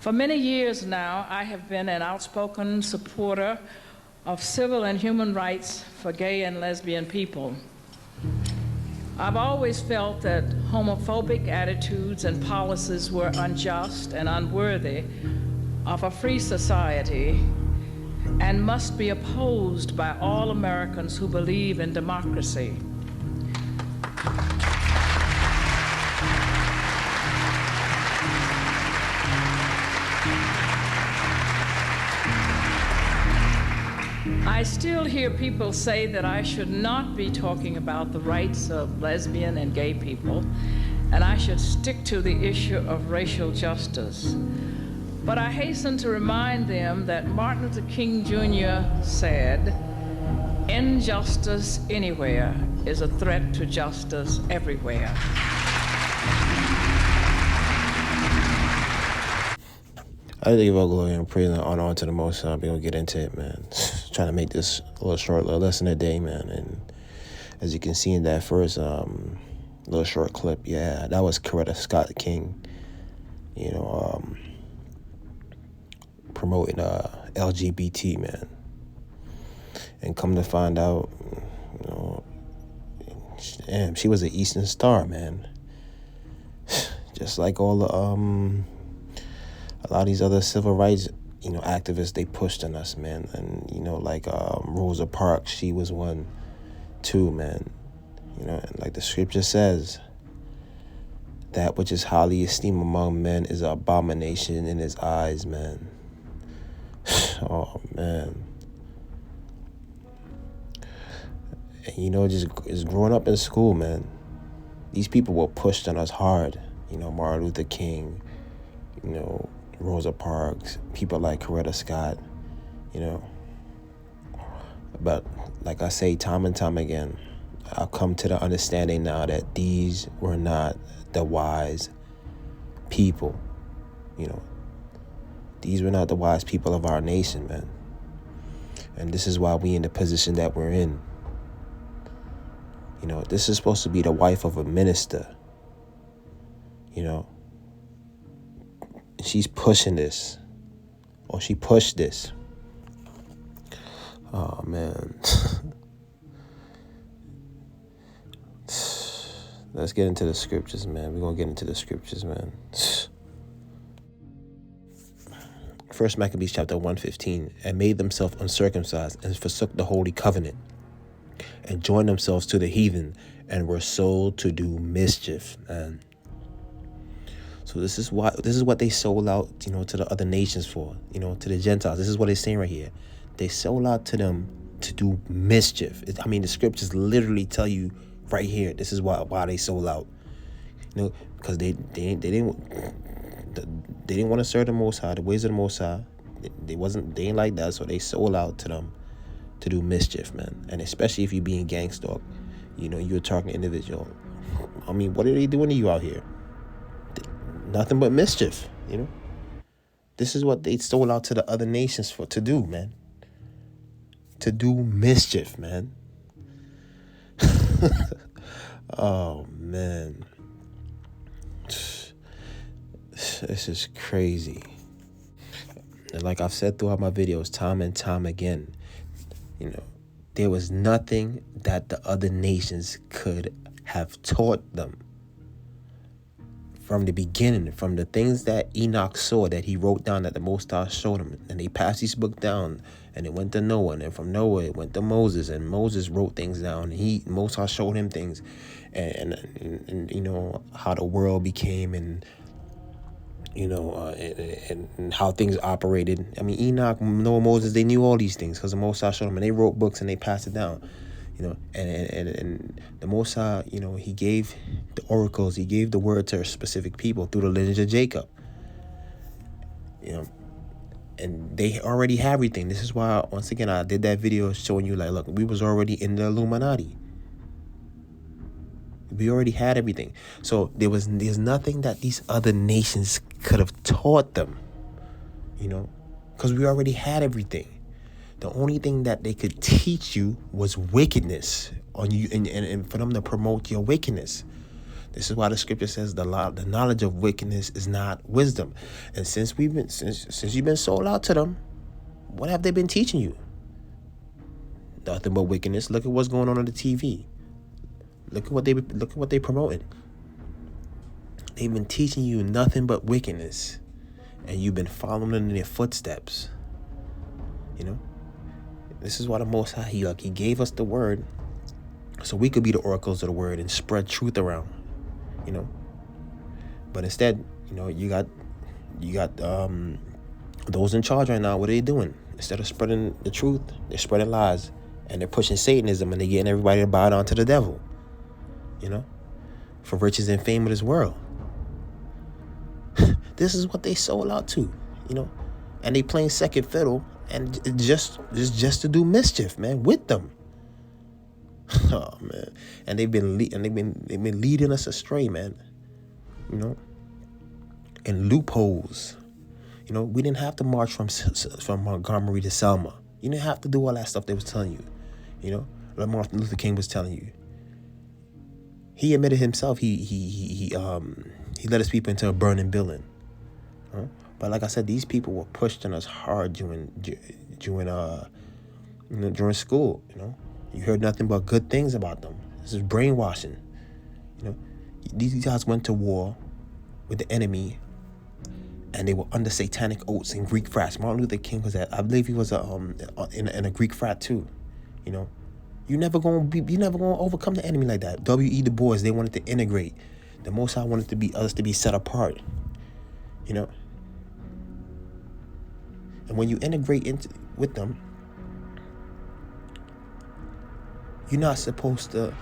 For many years now, I have been an outspoken supporter of civil and human rights for gay and lesbian people. I've always felt that homophobic attitudes and policies were unjust and unworthy of a free society and must be opposed by all Americans who believe in democracy. I still hear people say that I should not be talking about the rights of lesbian and gay people, and I should stick to the issue of racial justice. But I hasten to remind them that Martin Luther King Jr. said, "Injustice anywhere is a threat to justice everywhere." I think all glory and praise and honor unto the Most High. We're going to get into it, man. Trying to make this a little short, little lesson a day, man. And as you can see in that first little short clip, yeah, that was Coretta Scott King, promoting LGBT, man. And come to find out, damn, she was an Eastern Star, man. Just like all the a lot of these other civil rights, activists, they pushed on us, man. And, like Rosa Parks, she was one too, man. And like the scripture says, that which is highly esteemed among men is an abomination in his eyes, man. Oh, man. And, just growing up in school, man, these people were pushed on us hard. Martin Luther King, Rosa Parks, people like Coretta Scott, But like I say time and time again, I've come to the understanding now that these were not the wise people, These were not the wise people of our nation, man. And this is why we in the position that we're in. This is supposed to be the wife of a minister, She's pushing this, or she pushed this. Oh, man. Let's get into the scriptures, man. We're going to get into the scriptures, man. First Maccabees chapter 1:15, and made themselves uncircumcised, and forsook the holy covenant, and joined themselves to the heathen, and were sold to do mischief, man. So this is what they sold out, to the other nations for, to the Gentiles. This is what it's saying right here. They sold out to them to do mischief. The scriptures literally tell you right here. This is why they sold out. Because they didn't want to serve the Most High, the ways of the Most High. They ain't like that. So they sold out to them to do mischief, man. And especially if you're being gang stalked, you're a targeted individual. What are they doing to you out here? Nothing but mischief, This is what they sold out to the other nations to do, man. To do mischief, man. Oh, man. This is crazy. And like I've said throughout my videos time and time again, there was nothing that the other nations could have taught them. From the beginning, from the things that Enoch saw, that he wrote down, that the Most High showed him, and they passed this book down, and it went to Noah, and from Noah it went to Moses, and Moses wrote things down, and Most High showed him things, and how the world became, and and how things operated. Enoch, Noah, Moses, they knew all these things because the Most High showed them, and they wrote books and they passed it down. And the Most High, he gave the oracles, he gave the word to specific people through the lineage of Jacob. And they already have everything. This is why, once again, I did that video showing you, like, look, we was already in the Illuminati. We already had everything. So there's nothing that these other nations could have taught them, because we already had everything. The only thing that they could teach you was wickedness on you, and for them to promote your wickedness. This is why the scripture says the knowledge of wickedness is not wisdom. And since you've been sold out to them, what have they been teaching you? Nothing but wickedness. Look at what's going on the TV. Look at what they promoting. They've been teaching you nothing but wickedness, and you've been following in their footsteps. You know, this is why the Most High, he gave us the word, so we could be the oracles of the word and spread truth around. You know, but instead, you know, you got those in charge right now. What are they doing? Instead of spreading the truth, they're spreading lies, and they're pushing Satanism, and they're getting everybody to bow down to the devil. You know, for riches and fame of this world. This is what they sold out to, you know, and they playing second fiddle, and just to do mischief, man, with them. Oh man, and they've been leading us astray, man. You know, in loopholes. You know, we didn't have to march from Montgomery to Selma. You didn't have to do all that stuff they was telling you. You know, like Martin Luther King was telling you. He admitted himself he led his people into a burning building. But like I said, these people were pushed on us hard during school. You know, you heard nothing but good things about them. This is brainwashing. You know, these guys went to war with the enemy, and they were under satanic oaths in Greek frats. Martin Luther King was I believe he was in a Greek frat too. You know, you're never gonna overcome the enemy like that. W.E. Du Bois, they wanted to integrate. The Most High wanted us to be set apart. You know. And when you integrate with them, you're not supposed to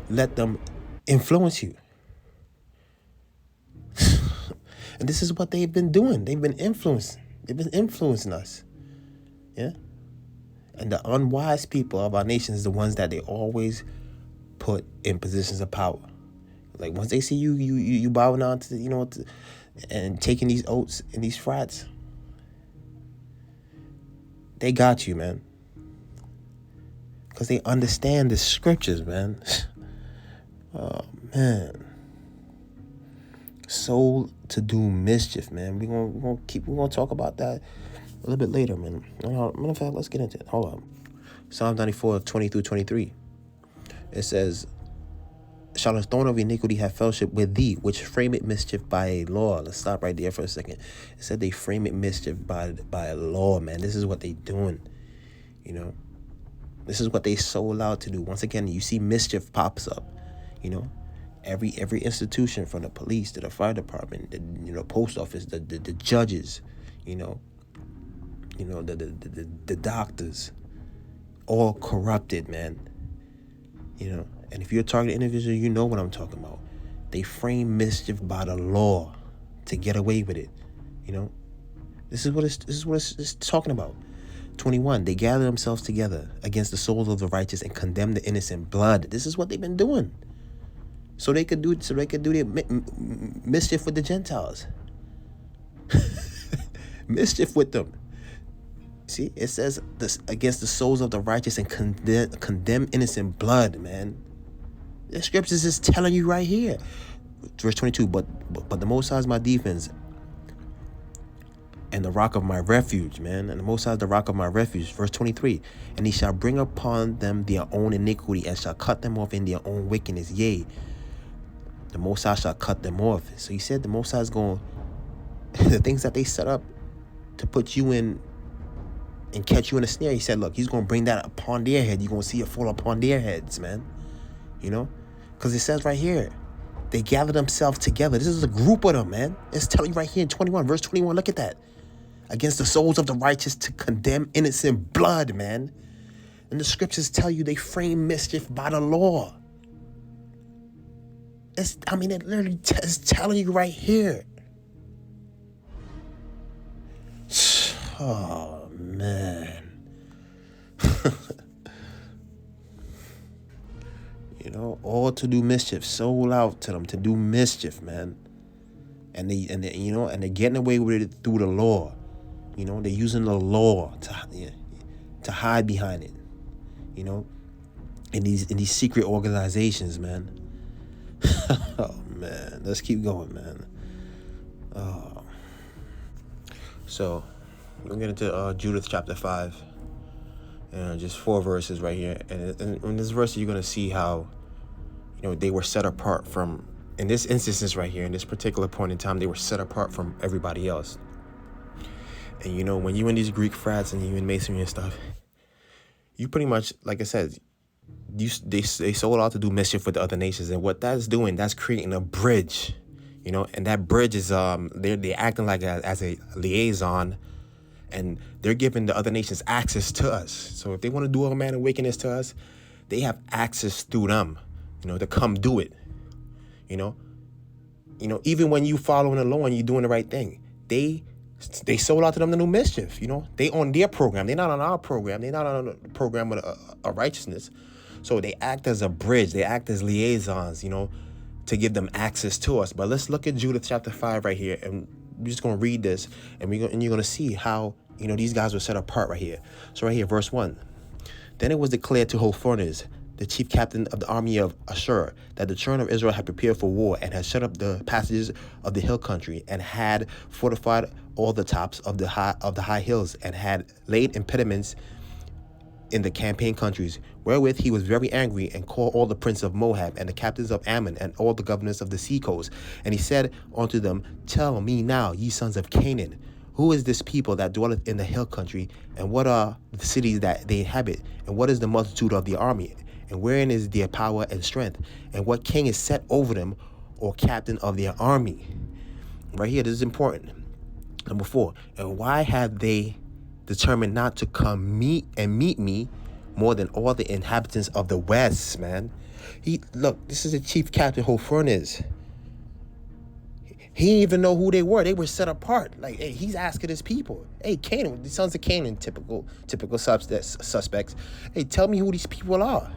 let them influence you. And this is what they've been doing. They've been influencing us. Yeah. And the unwise people of our nation is the ones that they always put in positions of power. Like once they see you bowing down to, and taking these oaths in these frats, they got you, man. Because they understand the scriptures, man. Oh, man. Soul to do mischief, man. We're gonna talk about that a little bit later, man. Matter of fact, let's get into it. Hold on. Psalm 94, 20 through 23. It says, shall the throne of iniquity have fellowship with thee, which frame it mischief by a law? Let's stop right there for a second. It said they frame it mischief by a law, man. This is what they doing, you know. This is what they sold out to do. Once again, you see mischief pops up, you know. Every institution, from the police to the fire department, the post office, the judges, the doctors, all corrupted, man. You know. And if you're a targeted individual, you know what I'm talking about. They frame mischief by the law to get away with it. You know, this is what it's talking about. 21. They gather themselves together against the souls of the righteous and condemn the innocent blood. This is what they've been doing. So they could do their mischief with the Gentiles. Mischief with them. See, it says this against the souls of the righteous and condemn innocent blood, man. The scriptures is telling you right here. Verse 22, but the Most High is my defense and the rock of my refuge, man. And the Most High is the rock of my refuge. Verse 23, and he shall bring upon them their own iniquity and shall cut them off in their own wickedness. Yea, the Most High shall cut them off. So he said the Most High is going, the things that they set up to put you in and catch you in a snare, he said, look, he's going to bring that upon their head. You're going to see it fall upon their heads, man. You know? Because it says right here, they gather themselves together. This is a group of them, man. It's telling you right here in 21, verse 21. Look at that. Against the souls of the righteous to condemn innocent blood, man. And the scriptures tell you they frame mischief by the law. It literally is telling you right here. Oh, man. All to do mischief, sold out to them to do mischief, man. And they're getting away with it through the law. They're using the law to hide behind it. In these secret organizations, man. Oh man. Let's keep going, man. So we're going to get into Judith chapter 5. Just 4 verses right here. And in this verse, you're going to see how, they were set apart from, in this instance right here, in this particular point in time, they were set apart from everybody else. And, when you in these Greek frats and you in masonry and stuff, you pretty much, like I said, they sold out to do mischief with the other nations. And what that's doing, that's creating a bridge, and that bridge is, they're acting like as a liaison, and they're giving the other nations access to us. So if they want to do all manner of wickedness to us, they have access through them, to come do it. Even when you following the law and you're doing the right thing, they sold out to them to do mischief. They on their program. They're not on our program. They're not on a program of righteousness. So they act as a bridge. They act as liaisons, to give them access to us. But let's look at Judith chapter 5 right here, and we're just going to read this, and you're going to see how, these guys were set apart right here. So right here, verse 1. Then it was declared to Hophernes, the chief captain of the army of Ashur, that the children of Israel had prepared for war and had shut up the passages of the hill country and had fortified all the tops of the high hills and had laid impediments in the campaign countries, wherewith he was very angry, and called all the princes of Moab and the captains of Ammon and all the governors of the sea coast. And he said unto them, Tell me now, ye sons of Canaan, who is this people that dwelleth in the hill country, and what are the cities that they inhabit, and what is the multitude of the army, and wherein is their power and strength, and what king is set over them, or captain of their army? Right here, this is important. Number 4, and why have they determined not to come meet me more than all the inhabitants of the west, man? Look, this is the chief captain Hophernes. He didn't even know who they were. They were set apart. Like, hey, he's asking his people. Hey, Canaan, the sons of Canaan, typical suspects. Hey, tell me who these people are.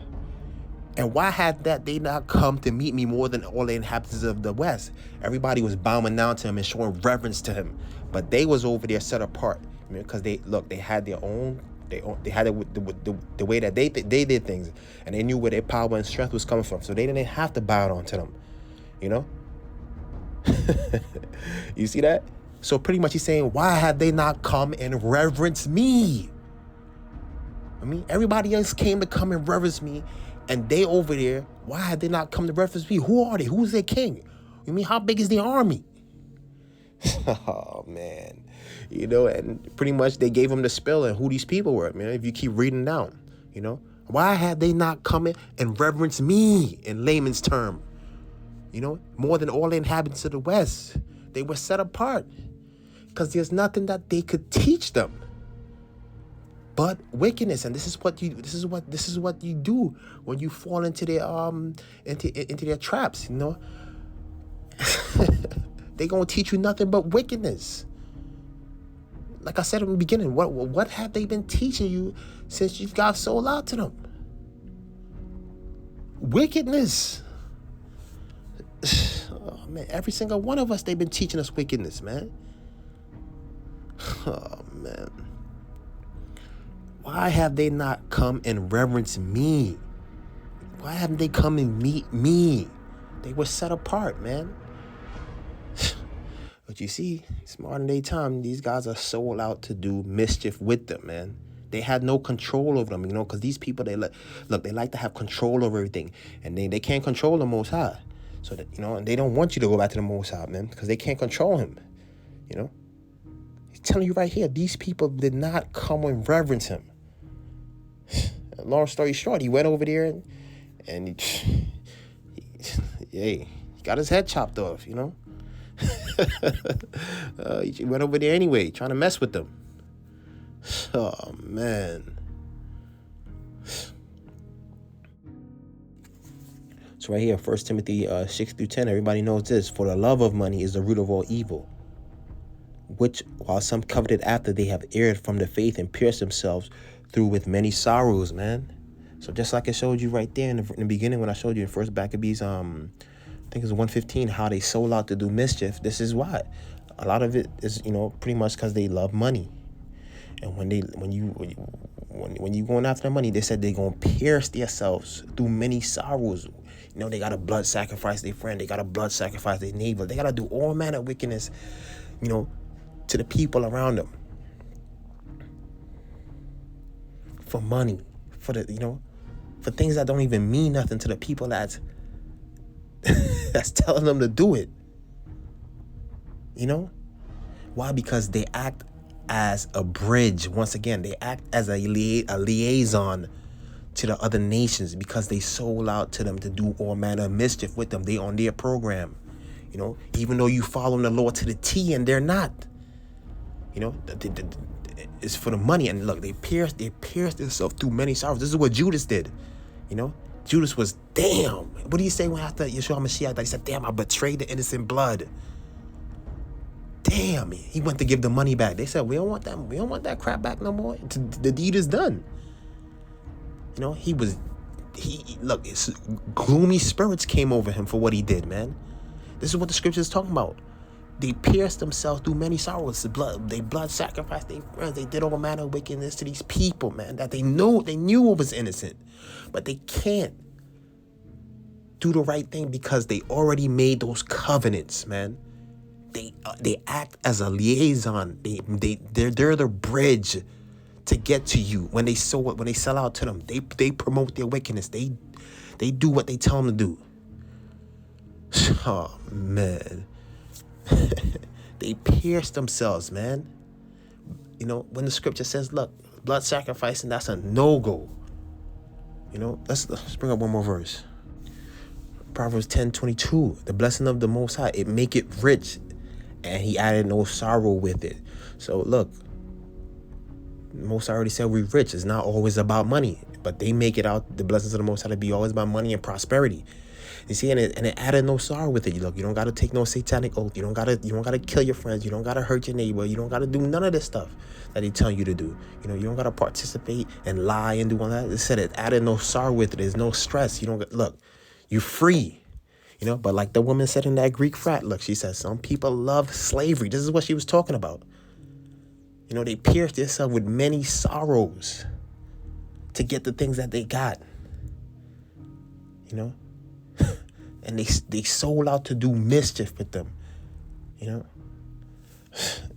And why had they not come to meet me more than all the inhabitants of the west? Everybody was bowing down to him and showing reverence to him. But they was over there set apart. Because they had their own, they had the way that they did things, and they knew where their power and strength was coming from. So they didn't have to bow down to them, You see that? So pretty much he's saying, why have they not come and reverence me? Everybody else came to come and reverence me, and they over there, why have they not come to reverence me? Who are they? Who's their king? How big is the army? Oh, man. And pretty much they gave him the spill and who these people were, man. If you keep reading down, why had they not come in and reverence me, in layman's term? More than all the inhabitants of the west. They were set apart because there's nothing that they could teach them but wickedness. And this is what you do when you fall into their into their traps. They gonna teach you nothing but wickedness. Like I said in the beginning, what have they been teaching you since you've got sold out to them? Wickedness. Oh, man, every single one of us, they've been teaching us wickedness, man. Oh, man. Why have they not come and reverence me? Why haven't they come and meet me? They were set apart, man. But you see, it's modern day time. These guys are sold out to do mischief with them, man. They had no control over them, because these people, they like to have control over everything. And they can't control the Most High. So that, and they don't want you to go back to the Most High, man, because they can't control him, He's telling you right here, these people did not come and reverence him. Long story short, he went over there and he got his head chopped off, He went over there anyway, trying to mess with them. Oh, man. So right here, 1 Timothy 6-10, everybody knows this. For the love of money is the root of all evil, which while some coveted after, they have erred from the faith and pierced themselves through with many sorrows, man. So just like I showed you right there in the beginning when I showed you in 1 Maccabees, I think it's 1:15, how they sold out to do mischief. This is why. A lot of it is, pretty much because they love money. And when you going after the money, they said they're gonna pierce themselves through many sorrows. They gotta blood sacrifice their friend, they gotta blood sacrifice their neighbor, they gotta do all manner of wickedness, to the people around them. For money, for things that don't even mean nothing to the people that's telling them to do it. Why? Because they act as a bridge. Once again, they act as a liaison to the other nations, because they sold out to them to do all manner of mischief with them. They on their program, even though you follow the Lord to the T and they're not. It's for the money. And look, they pierced themselves through many sorrows. This is what Judas did. Judas was, damn. What do you say when after Yeshua Mashiach? He said, damn, I betrayed the innocent blood. Damn, he went to give the money back. They said, we don't want that crap back no more. The deed is done. Look, it's gloomy spirits came over him for what he did, man. This is what the scripture is talking about. They pierced themselves through many sorrows. They blood sacrificed their friends. They did all manner of wickedness to these people, man, that they knew was innocent. But they can't do the right thing because they already made those covenants, man. They act as a liaison. They're the bridge to get to you. When they sell out to them, they promote their wickedness. They do what they tell them to do. Oh man. They pierce themselves, man. When the scripture says, look, blood sacrificing, that's a no-go. Let's bring up one more verse. Proverbs 10:22. The blessing of the Most High, it make it rich, and he added no sorrow with it. So look, Most High already said we're rich. It's not always about money, but they make it out, the blessings of the Most High, to be always about money and prosperity. You see, and it added no sorrow with it. Look, you don't got to take no satanic oath. You don't got to kill your friends. You don't got to hurt your neighbor. You don't got to do none of this stuff that they tell you to do. You don't got to participate and lie and do all that. It said it added no sorrow with it. There's no stress. Look, you're free. But like the woman said in that Greek frat, look, she said, some people love slavery. This is what she was talking about. They pierced themselves with many sorrows to get the things that they got. And they sold out to do mischief with them.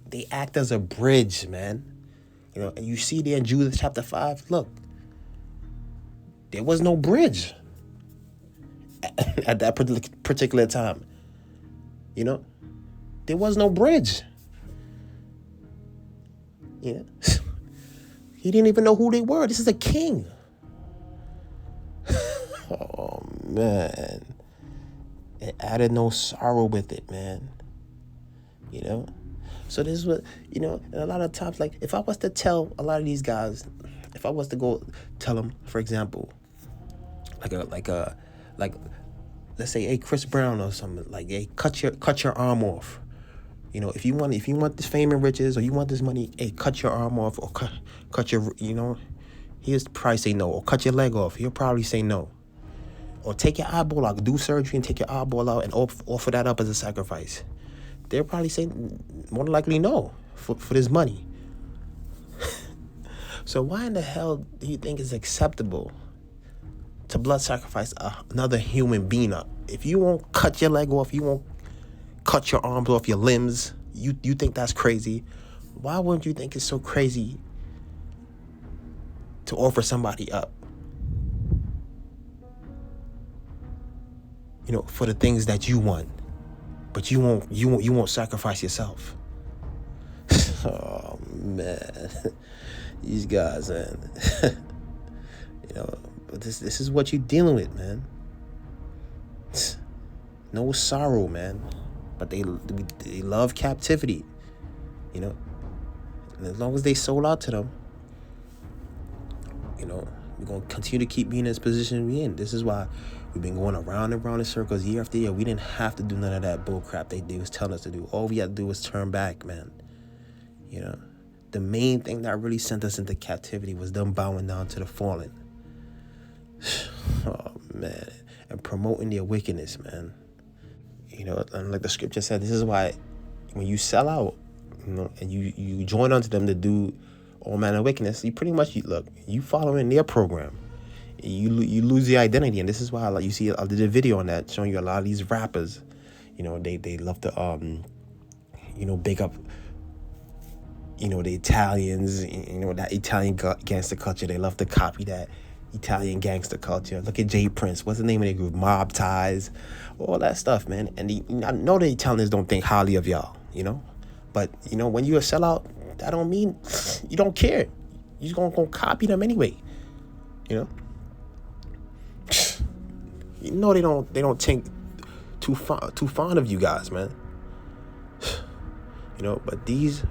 They act as a bridge, man. And you see there in Judas chapter 5, look, there was no bridge at that particular time. There was no bridge. He didn't even know who they were. This is a king. Oh man. It added no sorrow with it, man. So this is what, and a lot of times, like, if I was to tell a lot of these guys, if I was to go tell them, for example, like let's say, hey, Chris Brown or something, like, hey, cut your arm off. If you want this fame and riches, or you want this money, hey, cut your arm off, or cut your, he'll probably say no. Or cut your leg off, he'll probably say no. Or take your eyeball out, do surgery and take your eyeball out and offer that up as a sacrifice. They'll probably say more than likely no for this money. So why in the hell do you think it's acceptable to blood sacrifice another human being up? If you won't cut your leg off, you won't cut your arms off, your limbs, you think that's crazy. Why wouldn't you think it's so crazy to offer somebody up? For the things that you want, but you won't sacrifice yourself. Oh man, these guys, man. But this is what you're dealing with, man. No sorrow, man. But they love captivity. And as long as they sold out to them, we're gonna continue to keep being in this position we're in. This is why we've been going around and around in circles year after year. We didn't have to do none of that bull crap they was telling us to do. All we had to do was turn back, man. The main thing that really sent us into captivity was them bowing down to the fallen. Oh man, and promoting their wickedness, man. And like the scripture said, this is why when you sell out, and you join unto them to do all manner of wickedness. You pretty much, you following their program. You lose the identity, and this is why, like, you see, I did a video on that showing you a lot of these rappers. They love to big up, the Italians. That Italian gangster culture. They love to copy that Italian gangster culture. Look at Jay Prince. What's the name of their group? Mob Ties, all that stuff, man. And I know the Italians don't think highly of y'all, but when you a sellout, that don't mean you don't care. You just gonna copy them anyway, they don't think too fond of you guys, man. But these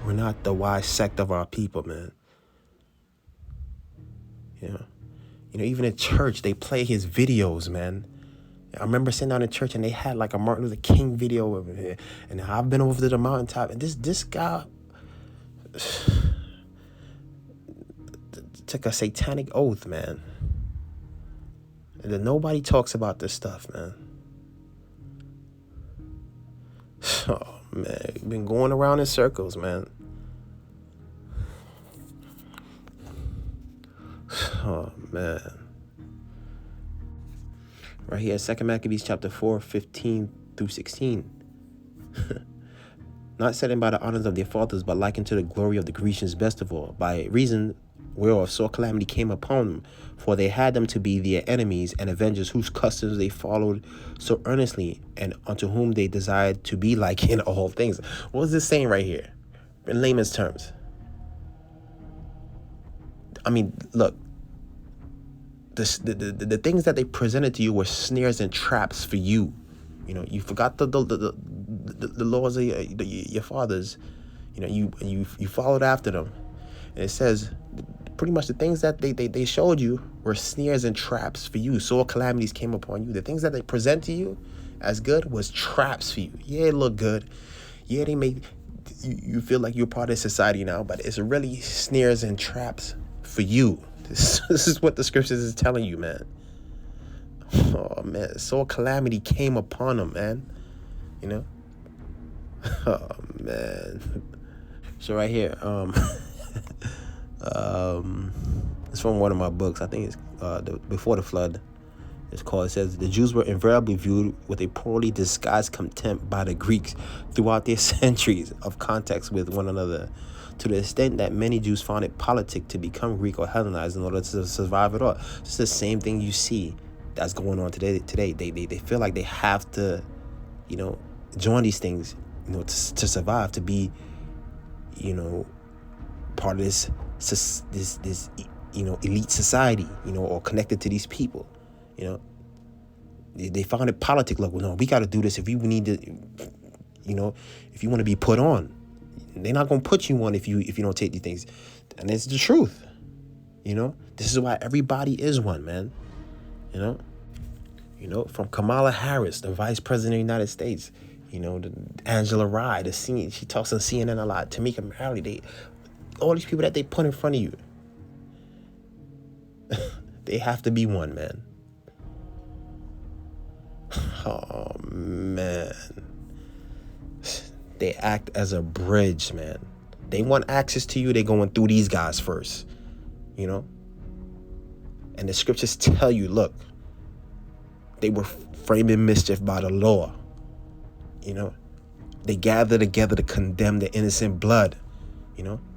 were not the wise sect of our people, man. Even in church, they play his videos, man. I remember sitting down in church and they had like a Martin Luther King video over here. And I've been over to the mountaintop, and this guy took a satanic oath, man. And then nobody talks about this stuff, man. Oh, man. You've been going around in circles, man. Oh, man. Right here, 2 Maccabees chapter 4, 15 through 16. Not setting by the honors of their fathers, but likened to the glory of the Grecians best of all, by reason whereof sore calamity came upon them, for they had them to be their enemies and avengers, whose customs they followed so earnestly, and unto whom they desired to be like in all things. What is this saying right here? In layman's terms. I mean, look, the things that they presented to you were snares and traps for you. You forgot the laws of your fathers. You followed after them. And it says, pretty much the things that they showed you were snares and traps for you. Sore calamities came upon you. The things that they present to you as good was traps for you. Yeah, it looked good. Yeah, they make you feel like you're part of society now, but it's really snares and traps for you. This is what the scriptures is telling you, man. Oh, man. Sore calamity came upon them, man. Oh, man. So right here, it's from one of my books. I think it's Before the Flood. It's called. It says, the Jews were invariably viewed with a poorly disguised contempt by the Greeks throughout their centuries of contact with one another, to the extent that many Jews found it politic to become Greek or Hellenized in order to survive at all. It's the same thing you see that's going on today. They feel like they have to, join these things, to survive, to be, part of this elite society, or connected to these people. They found it politic. Look, well, no, we got to do this if we need to, if you want to be put on. They're not going to put you on if you don't take these things. And it's the truth. This is why everybody is one, man. From Kamala Harris, the Vice President of the United States, Angela Rye, she talks on CNN a lot, Tamika Mallory, all these people that they put in front of you, they have to be one, man. Oh, man. They act as a bridge, man. They want access to you. They're going through these guys first, And the scriptures tell you, look, they were framing mischief by the law. They gather together to condemn the innocent blood.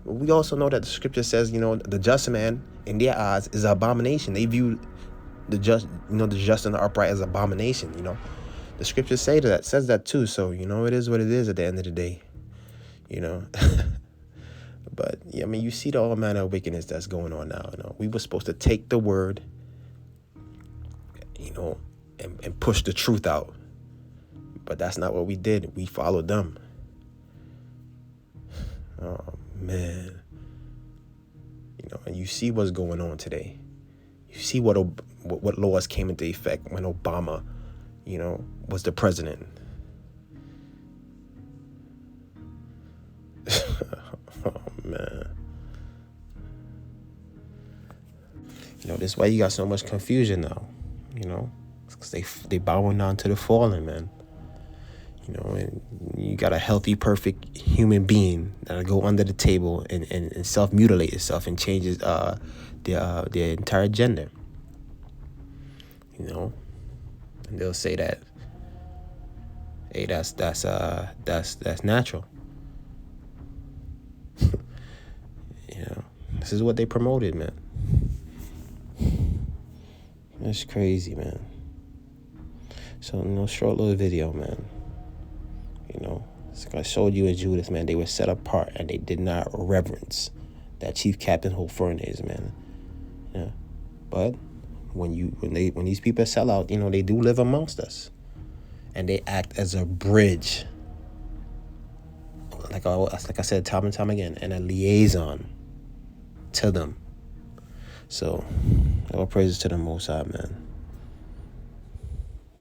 We also know that the scripture says, the just man in their eyes is an abomination. They view the just, the just and the upright as abomination. The scriptures says that too. So, it is what it is at the end of the day, But, yeah, I mean, you see the all manner of wickedness that's going on now. We were supposed to take the word, and push the truth out. But that's not what we did. We followed them. Oh, man. And you see what's going on today. You see what laws came into effect when Obama, was the president. Oh, man. This is why you got so much confusion now, because they bowing down to the fallen, man. You know, and you got a healthy, perfect human being that'll go under the table and self-mutilate itself and changes their entire gender. You know, and they'll say that, hey, that's natural. You know, this is what they promoted, man. That's crazy, man. So, you know, short little video, man. You know, it's like I showed you in Judas, man. They were set apart and they did not reverence that chief captain Holofernes, man. Yeah, but when these people sell out, you know, they do live amongst us, and they act as a bridge. Like I said time and time again, and a liaison to them. So, all praises to the Most High, man.